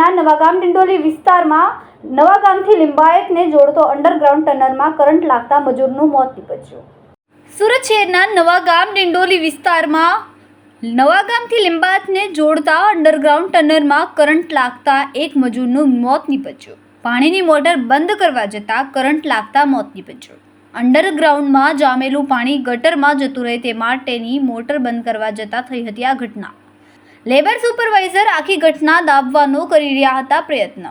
શહેરના નવાગામ ડિંડોલી વિસ્તારમાં નવાગામથી લિંબાયતને જોડતો અંડરગ્રાઉન્ડ ટનલમાં કરંટ લાગતા મજૂરનું મોત નીપજ્યું. સુરત શહેરના નવાગામ ડિંડોલી વિસ્તારમાં નવાગામથી લિંબાયતને જોડતા અંડરગ્રાઉન્ડ ટનલમાં કરંટ લાગતા એક મજૂરનું મોત નીપજ્યું. પાણીની મોટર બંધ કરવા જતાં કરંટ લાગતા મોત નીપજ્યું. અંડરગ્રાઉન્ડમાં જામેલું પાણી ગટરમાં જતું રહે તે માટેની મોટર બંધ કરવા જતાં થઈ હતી આ ઘટના. લેબર સુપરવાઇઝર આખી ઘટના દાબવાનો કરી રહ્યા હતા પ્રયત્ન.